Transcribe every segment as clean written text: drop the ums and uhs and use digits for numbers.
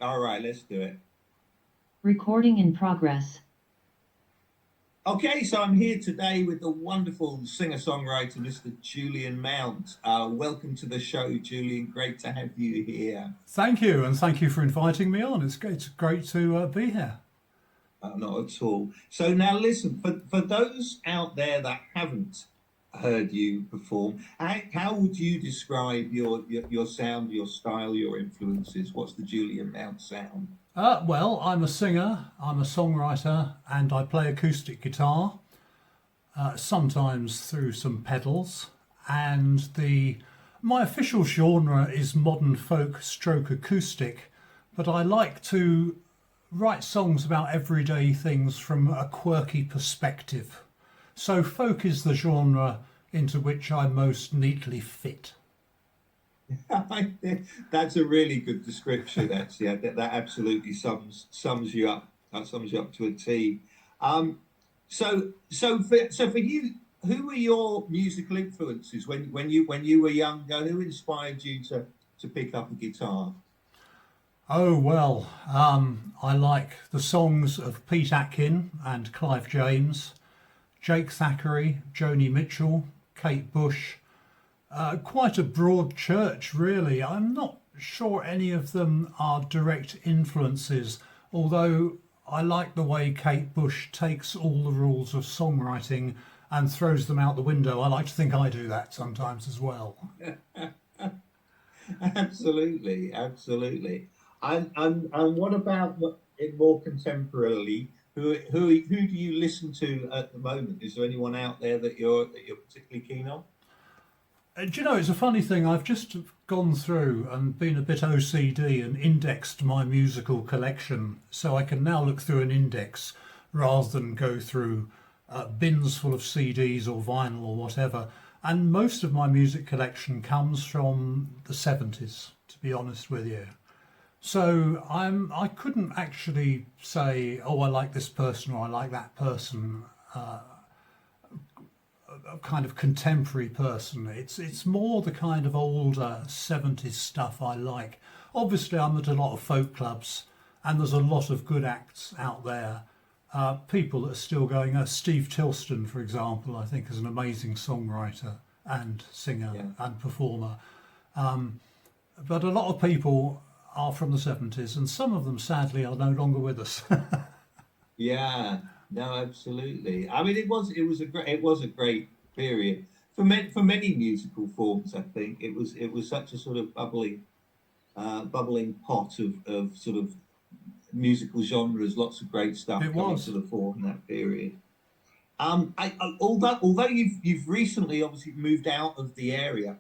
All right, let's do it. Recording in progress. Okay, so I'm here today with the wonderful singer-songwriter, Mr. Julian Mount. Welcome to the show, Julian. Great to have you here. Thank you, and thank you for inviting me on. It's great to be here. Not at all. So now listen, for those out there that haven't heard you perform, how would you describe your sound, your style, your influences? What's the Julian Mount sound? Well, I'm a singer, I'm a songwriter, and I play acoustic guitar, sometimes through some pedals. And my official genre is modern folk stroke acoustic, but I like to write songs about everyday things from a quirky perspective. So folk is the genre into which I most neatly fit. That's a really good description. Actually, that absolutely sums you up. That sums you up to a T. So for you, who were your musical influences when you were younger? Who inspired you to pick up a guitar? Oh, well, I like the songs of Pete Atkin and Clive James, Jake Thackeray, Joni Mitchell, Kate Bush. Quite a broad church, really. I'm not sure any of them are direct influences, although I like the way Kate Bush takes all the rules of songwriting and throws them out the window. I like to think I do that sometimes as well. Absolutely, absolutely. And what about it more contemporarily? Who do you listen to at the moment? Is there anyone out there that you're particularly keen on? Do you know, it's a funny thing. I've just gone through and been a bit OCD and indexed my musical collection, so I can now look through an index rather than go through bins full of CDs or vinyl or whatever. And most of my music collection comes from the 70s, to be honest with you. So I couldn't actually say, oh, I like this person or I like that person. A kind of contemporary person. It's more the kind of older 70s stuff I like. Obviously, I'm at a lot of folk clubs, and there's a lot of good acts out there. People that are still going. Steve Tilston, for example, I think is an amazing songwriter and singer and performer. But a lot of people are from the 70s, and some of them, sadly, are no longer with us. Yeah, no, absolutely. I mean, it was a great period for many musical forms. I think it was such a sort of bubbling pot of sort of musical genres. Lots of great stuff It coming was. to the fore in that period. Although you've recently obviously moved out of the area,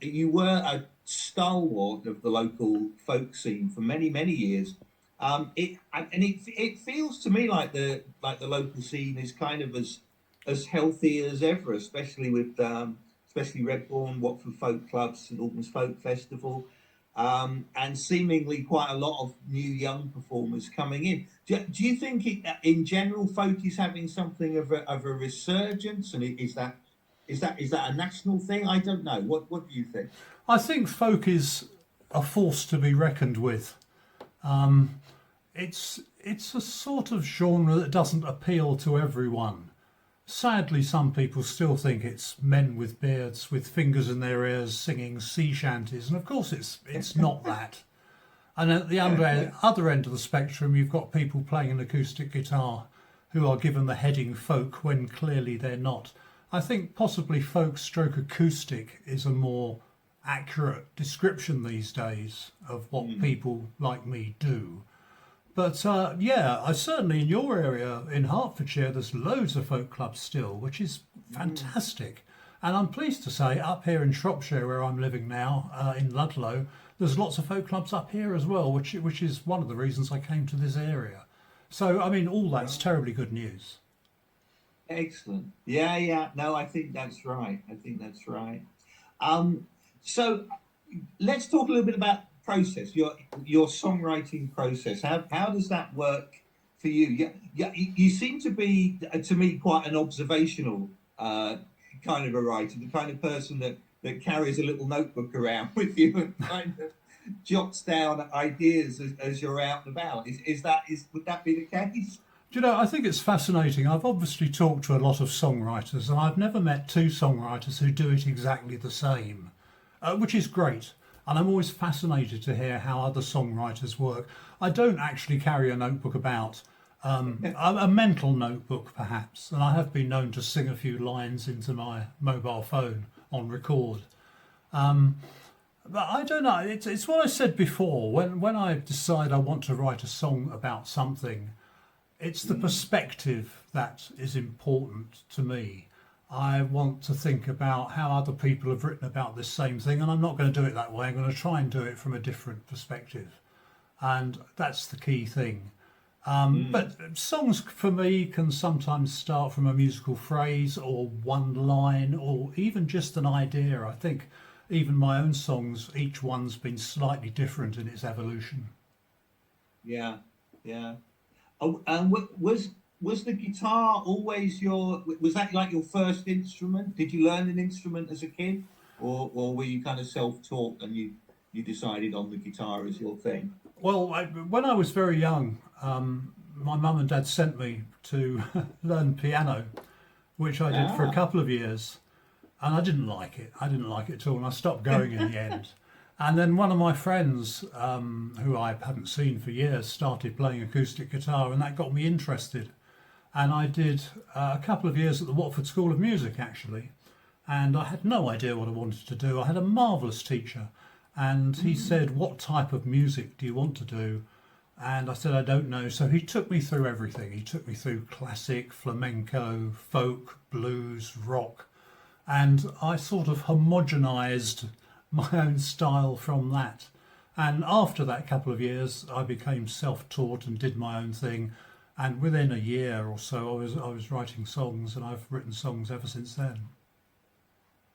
you were a stalwart of the local folk scene for many years. It feels to me like the local scene is kind of as healthy as ever, especially Redbourne, Watford Folk Clubs, St Albans Folk Festival, and seemingly quite a lot of new young performers coming in. Do you think in general folk is having something of a resurgence, and is that a national thing? I don't know. What do you think? I think folk is a force to be reckoned with. It's a sort of genre that doesn't appeal to everyone. Sadly, some people still think it's men with beards with fingers in their ears singing sea shanties, and of course it's not that. And at the other end of the spectrum, you've got people playing an acoustic guitar who are given the heading folk when clearly they're not. I think possibly folk stroke acoustic is a more accurate description these days of what people like me do. But I certainly in your area in Hertfordshire, there's loads of folk clubs still, which is fantastic. And I'm pleased to say, up here in Shropshire, where I'm living now, in Ludlow, there's lots of folk clubs up here as well, which is one of the reasons I came to this area. So, I mean, all that's terribly good news. Excellent. Yeah. No, I think that's right. So let's talk a little bit about process, your songwriting process. How does that work for you? Yeah. You seem to be, to me, quite an observational kind of a writer, the kind of person that carries a little notebook around with you and jots down ideas as you're out and about. Would that be the case? Do you know, I think it's fascinating. I've obviously talked to a lot of songwriters, and I've never met two songwriters who do it exactly the same, which is great. And I'm always fascinated to hear how other songwriters work. I don't actually carry a notebook about, a mental notebook perhaps, and I have been known to sing a few lines into my mobile phone on record. But I don't know, it's what I said before. When I decide I want to write a song about something, it's the perspective that is important to me. I want to think about how other people have written about this same thing, and I'm not going to do it that way. I'm going to try and do it from a different perspective. And that's the key thing. But songs for me can sometimes start from a musical phrase or one line or even just an idea. I think even my own songs, each one's been slightly different in its evolution. Yeah, yeah. Oh, and was the guitar always was that like your first instrument? Did you learn an instrument as a kid, or were you kind of self-taught and you decided on the guitar as your thing? Well, when I was very young, my mum and dad sent me to learn piano, which I did for a couple of years, and I didn't like it. I didn't like it at all, and I stopped going in the end. And then one of my friends, who I hadn't seen for years, started playing acoustic guitar, and that got me interested. And I did a couple of years at the Watford School of Music, actually, and I had no idea what I wanted to do. I had a marvellous teacher, and he said, "What type of music do you want to do?" And I said, "I don't know." So he took me through everything. He took me through classic, flamenco, folk, blues, rock, and I sort of homogenised my own style from that. And after that couple of years, I became self-taught and did my own thing. And within a year or so, I was writing songs, and I've written songs ever since then.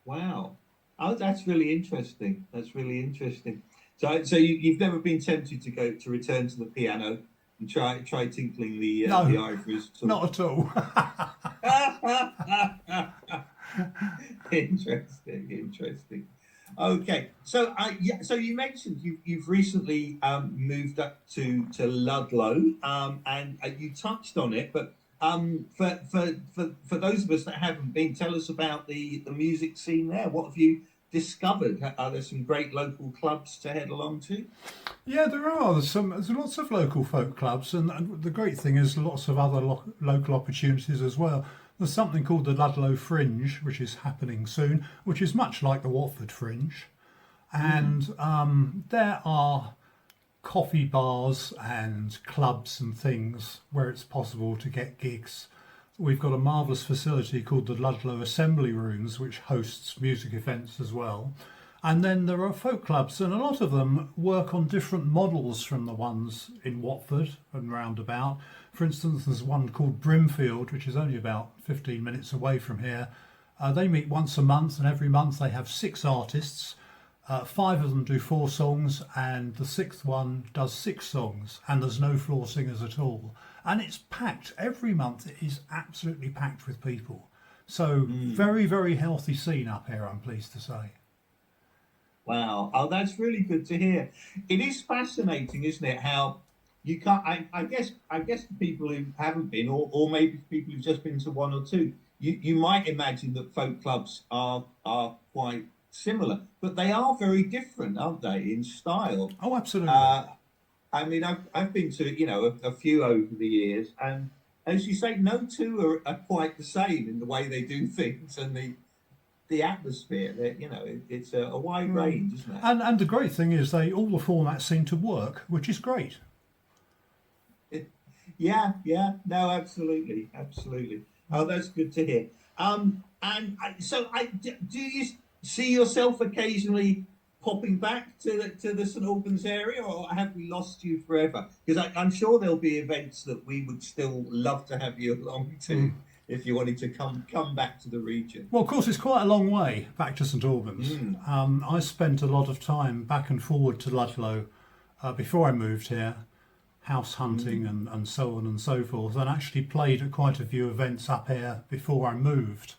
Wow. Oh, that's really interesting. That's really interesting. So you've never been tempted to return to the piano and try tinkling the ivories? Not at all. Interesting. Okay, so so you mentioned you've recently moved up to Ludlow, and you touched on it, but for those of us that haven't been, tell us about the music scene there. What have you discovered? Are there some great local clubs to head along to? Yeah, there are. There's lots of local folk clubs, and the great thing is lots of other local opportunities as well. There's something called the Ludlow Fringe, which is happening soon, which is much like the Watford Fringe. And there are coffee bars and clubs and things where it's possible to get gigs. We've got a marvellous facility called the Ludlow Assembly Rooms, which hosts music events as well. And then there are folk clubs, and a lot of them work on different models from the ones in Watford and roundabout. For instance, there's one called Brimfield, which is only about 15 minutes away from here. They meet once a month, and every month they have 6 artists. 5 of them do 4 songs, and the 6th one does 6 songs, and there's no floor singers at all. And it's packed. Every month it is absolutely packed with people. So very, very healthy scene up here, I'm pleased to say. Wow. Oh, that's really good to hear. It is fascinating, isn't it? How you can't. I guess the people who haven't been, or maybe people who've just been to one or two, you might imagine that folk clubs are quite similar, but they are very different, aren't they, in style? Oh, absolutely. I mean, I've been to a few over the years, and as you say, no two are quite the same in the way they do things and the atmosphere. It's a wide range, isn't it? And the great thing is all the formats seem to work, which is great. Yeah, no, absolutely. Oh, that's good to hear. Do you see yourself occasionally popping back to the St Albans area, or have we lost you forever? Because I'm sure there'll be events that we would still love to have you along to if you wanted to come back to the region. Well, of course, it's quite a long way back to St Albans. I spent a lot of time back and forward to Ludlow before I moved here, house hunting and so on and so forth, and actually played at quite a few events up here before I moved.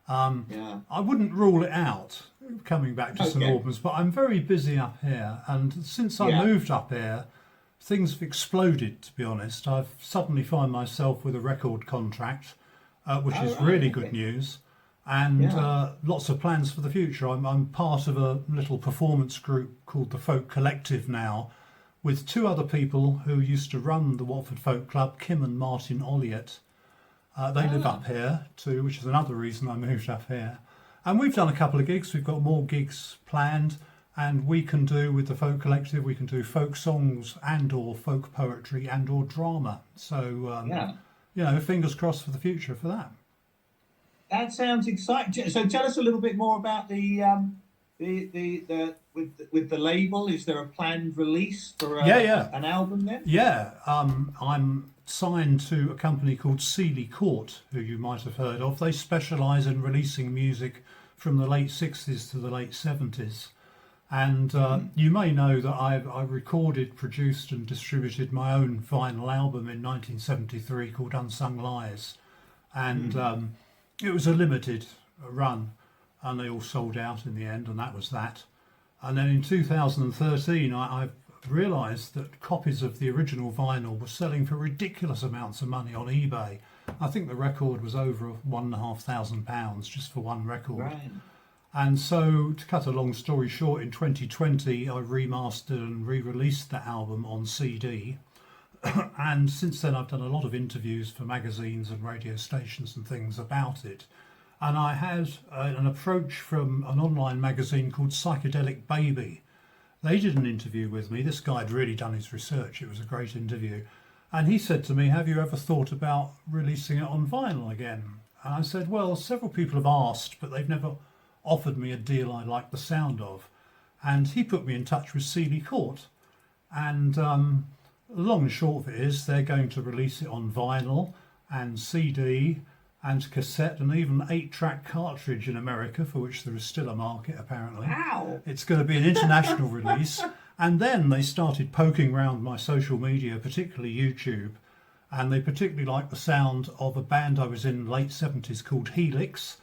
I wouldn't rule it out. coming back to St Okay. Albans, but I'm very busy up here. And since I Yeah. moved up here, things have exploded, to be honest. I've suddenly find myself with a record contract, which Oh, is right, really okay. good news. And Yeah. lots of plans for the future. I'm part of a little performance group called the Folk Collective now, with two other people who used to run the Watford Folk Club, Kim and Martin Olliott. They live Ah. up here too, which is another reason I moved up here. And we've done a couple of gigs. We've got more gigs planned, and we can do with the Folk Collective. We can do folk songs and/or folk poetry and/or drama. So Yeah. you know, fingers crossed for the future for that. That sounds exciting. So tell us a little bit more about the with the label. Is there a planned release for Yeah. an album then? Yeah, I'm signed to a company called Seeley Court, who you might have heard of. They specialise in releasing music from the late 60s to the late 70s. And you may know that I recorded, produced and distributed my own vinyl album in 1973 called Unsung Lies. And it was a limited run, and they all sold out in the end, and that was that. And then in 2013, I realised that copies of the original vinyl were selling for ridiculous amounts of money on eBay. I think the record was over £1,500 just for one record. Right. And so, to cut a long story short, in 2020, I remastered and re-released that album on CD. And since then, I've done a lot of interviews for magazines and radio stations and things about it. And I had an approach from an online magazine called Psychedelic Baby. They did an interview with me. This guy had really done his research. It was a great interview. And he said to me, have you ever thought about releasing it on vinyl again? And I said, well, several people have asked, but they've never offered me a deal I like the sound of. And he put me in touch with Seeley Court. And the long and short of it is they're going to release it on vinyl and CD and cassette and even 8-track cartridge in America, for which there is still a market apparently. Wow. It's going to be an international release. And then they started poking around my social media, particularly YouTube, and they particularly liked the sound of a band I was in the late 70s called Helix.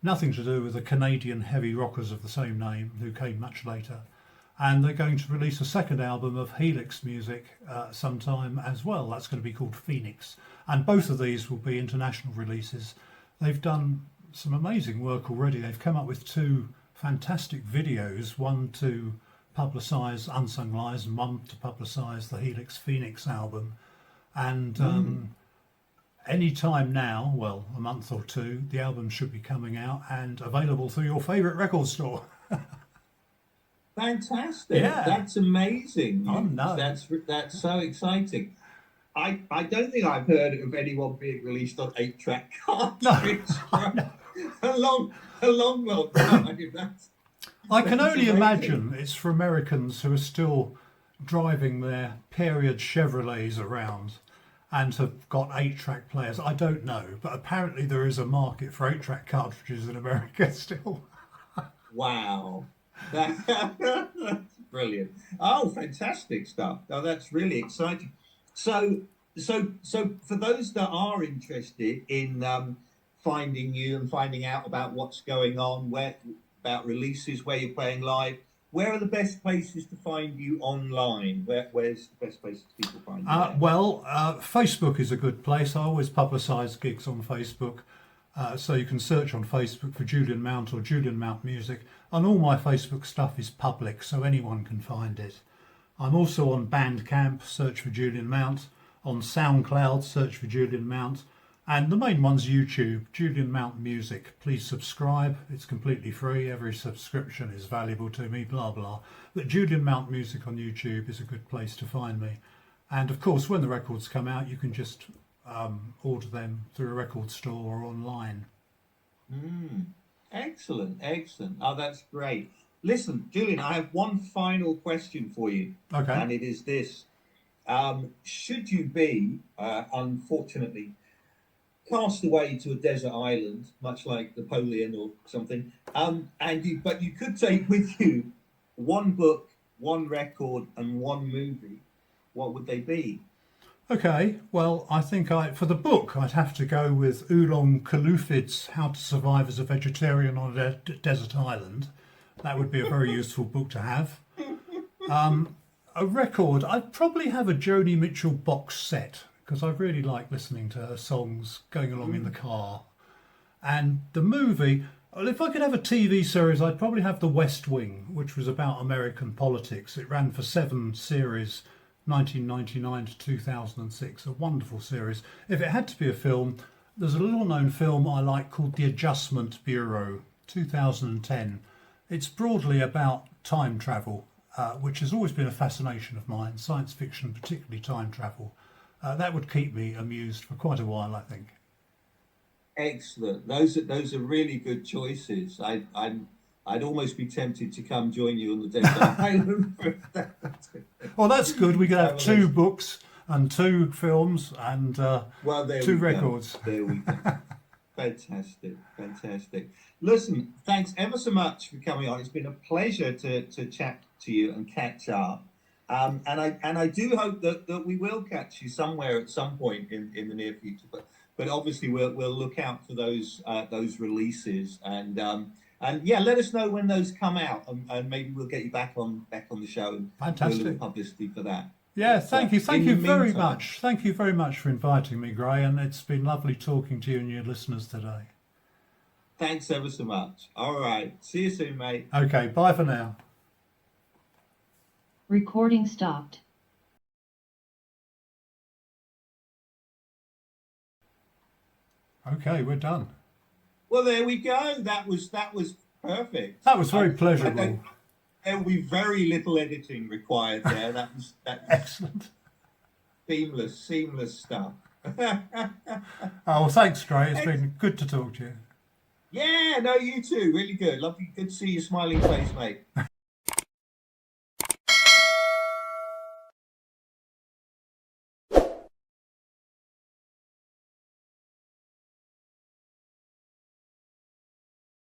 Nothing to do with the Canadian heavy rockers of the same name, who came much later. And they're going to release a second album of Helix music sometime as well. That's going to be called Phoenix. And both of these will be international releases. They've done some amazing work already. They've come up with 2 fantastic videos, one to publicise Unsung Lies and one to publicise the Helix Phoenix album. And any time now, well, a month or 2, the album should be coming out and available through your favourite record store. Fantastic. Yeah. That's amazing. Oh, no. That's so exciting. I don't think I've heard of anyone being released on 8-track cartridge for a long time. I can That's only amazing. imagine it's for Americans who are still driving their period Chevrolets around and have got 8-track players. I don't know, but apparently there is a market for 8-track cartridges in America still. Wow. That's brilliant. Oh, fantastic stuff. Oh, that's really exciting. So for those that are interested in finding you and finding out about what's going on, about releases, where you're playing live, where are the best places to find you online? Where's the best places people find you? Facebook is a good place. I always publicise gigs on Facebook. So you can search on Facebook for Julian Mount or Julian Mount Music. And all my Facebook stuff is public, so anyone can find it. I'm also on Bandcamp, search for Julian Mount. On SoundCloud, search for Julian Mount. And the main one's YouTube, Julian Mount Music. Please subscribe. It's completely free. Every subscription is valuable to me, blah, blah. But Julian Mount Music on YouTube is a good place to find me. And of course, when the records come out, you can just order them through a record store or online. Excellent. Oh, that's great. Listen, Julian, I have one final question for you. Okay. And it is this. Should you be, unfortunately, cast away to a desert island, much like Napoleon or something, but you could take with you one book, one record, and one movie, what would they be? Okay, well, I think for the book, I'd have to go with Oolong Kalufid's How to Survive as a Vegetarian on a Desert Island, That would be a very useful book to have. A record, I'd probably have a Joni Mitchell box set because I really like listening to her songs going along in the car. And the movie, well, if I could have a TV series, I'd probably have The West Wing, which was about American politics. It ran for 7 series, 1999 to 2006, a wonderful series. If it had to be a film, there's a little known film I like called The Adjustment Bureau, 2010. It's broadly about time travel, which has always been a fascination of mine, science fiction, particularly time travel. That would keep me amused for quite a while, I think. Excellent. Those are really good choices. I'd almost be tempted to come join you on the desert island for that. Well, that's good. We could have 2 books and 2 films and Well, there 2 we go. records. There we go. Fantastic, fantastic. Listen, thanks ever so much for coming on. It's been a pleasure to chat to you and catch up. And I do hope that we will catch you somewhere at some point in the near future. But obviously we'll look out for those releases and yeah, let us know when those come out and maybe we'll get you back on the show and Fantastic. do a little publicity for that. Yeah, thank you very meantime- much. Thank you very much for inviting me, Grae, and it's been lovely talking to you and your listeners today. Thanks ever so much. All right. See you soon, mate. Okay, bye for now. Recording stopped. Okay, we're done. Well, there we go. That was perfect. That was very pleasurable. There will be very little editing required there. That was Excellent. seamless stuff. Oh, well, thanks, Grae. It's been good to talk to you. Yeah, no, you too. Really good. Lovely. Good to see your smiling face, mate.